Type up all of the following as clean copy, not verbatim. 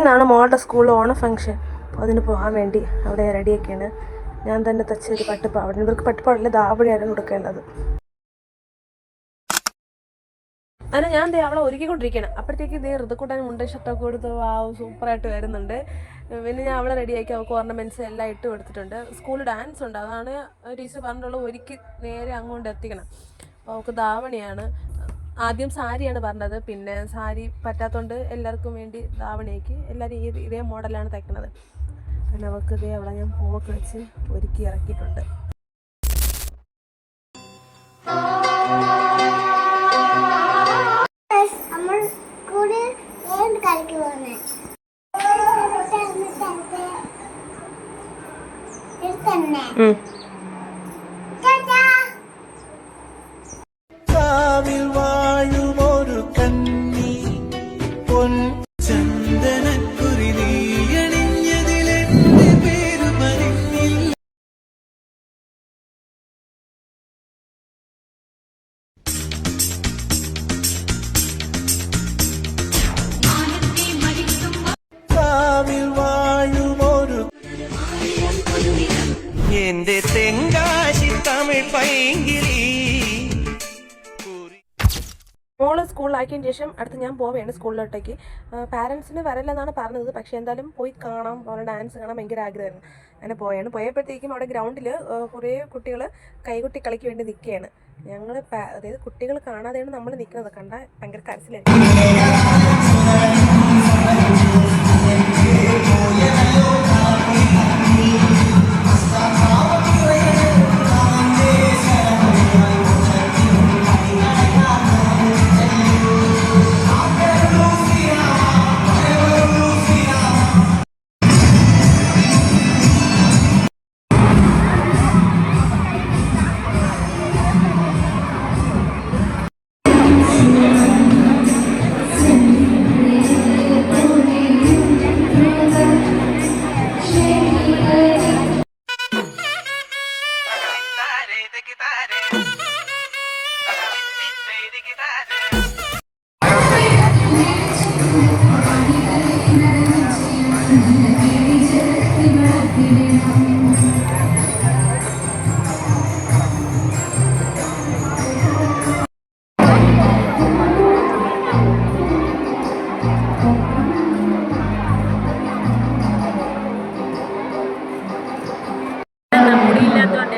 ഇന്നാണ് മോളുടെ സ്കൂളിൽ ഓണം ഫംഗ്ഷൻ. അപ്പോൾ അതിന് പോകാൻ വേണ്ടി അവിടെ റെഡിയൊക്കെയാണ്. ഞാൻ തന്നെ തച്ചൊരു പട്ടുപാവാട. ഇവർക്ക് പട്ടുപാടില്ല, ധാവണിയാണ് കൊടുക്കേണ്ടത്. അങ്ങനെ ഞാൻ അവളെ ഒരുക്കിക്കൊണ്ടിരിക്കുകയാണ്. അപ്പോഴത്തേക്ക് ഋതുക്കൂട്ടാൻ മുണ്ട് ഷർട്ടൊക്കെ കൊടുത്ത് സൂപ്പറായിട്ട് വരുന്നുണ്ട്. പിന്നെ ഞാൻ അവളെ റെഡിയാക്കി അവൾക്ക് ഓർണമെൻറ്റ്സ് എല്ലാം ഇട്ട് കൊടുത്തിട്ടുണ്ട്. സ്കൂളിൽ ഡാൻസ് ഉണ്ട്, അതാണ് ടീച്ചർ പറഞ്ഞിട്ടുള്ള ഒരുക്കി നേരെ അങ്ങോട്ട് എത്തിക്കണം. അപ്പോൾ അവൾക്ക് ധാവണിയാണ്. ആദ്യം സാരിയാണ് പറഞ്ഞത്, പിന്നെ സാരി പറ്റാത്തതുകൊണ്ട് എല്ലാവർക്കും വേണ്ടി ധാവണിയാക്കി. എല്ലാവരും ഇതേ മോഡലാണ് തയ്ക്കുന്നത്. പിന്നെ അവൾക്ക് അവളെ ഞാൻ പൂവൊക്കെ വെച്ച് ഒരുക്കി ഇറക്കിയിട്ടുണ്ട്. എന്റെ തെങ്കാശി തമിഴ് പൈങ്കിളി. മോള് സ്കൂളിലാക്കിയതിന് ശേഷം അടുത്ത് ഞാൻ പോവുകയാണ് സ്കൂളിലോട്ടേക്ക്. പാരൻസിന് വരല്ലെന്നാണ് പറഞ്ഞത്, പക്ഷേ എന്തായാലും പോയി കാണാം, അവരുടെ ഡാൻസ് കാണാൻ ഭയങ്കര ആഗ്രഹമായിരുന്നു. അങ്ങനെ പോയപ്പോഴത്തേക്കും അവിടെ ഗ്രൗണ്ടിൽ കുറേ കുട്ടികൾ കൈകൊട്ടി കളിക്ക് വേണ്ടി നിൽക്കുകയാണ്. ഞങ്ങൾ അതായത് കുട്ടികൾ കാണാതെയാണ് നമ്മൾ നിൽക്കുന്നത്. കണ്ടാൽ ഭയങ്കര കരച്ചിലായിരിക്കും.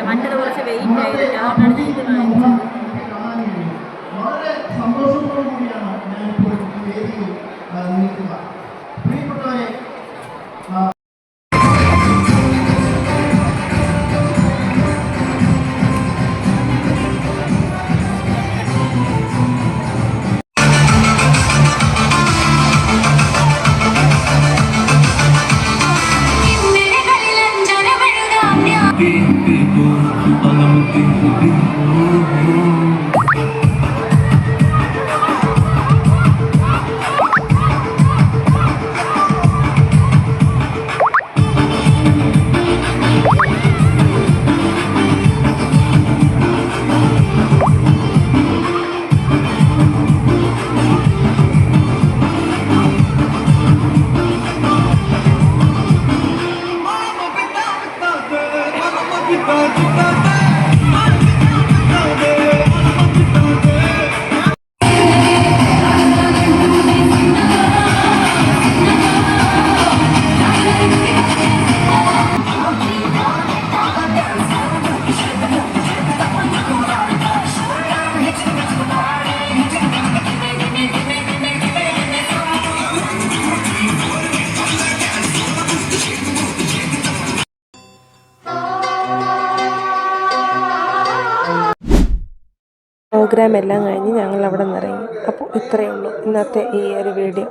മറ്റത് കുറച്ച് വെയിറ്റ് ആയിരുന്നു, അതുകൊണ്ടാണ് ഇത് വാങ്ങിച്ചത്. പ്രോഗ്രാം എല്ലാം കഴിഞ്ഞ് ഞങ്ങൾ അവിടെ നിന്ന് ഇറങ്ങി. അപ്പോൾ ഇത്രയേ ഉള്ളൂ ഇന്നത്തെ ഈ ഒരു വീഡിയോ.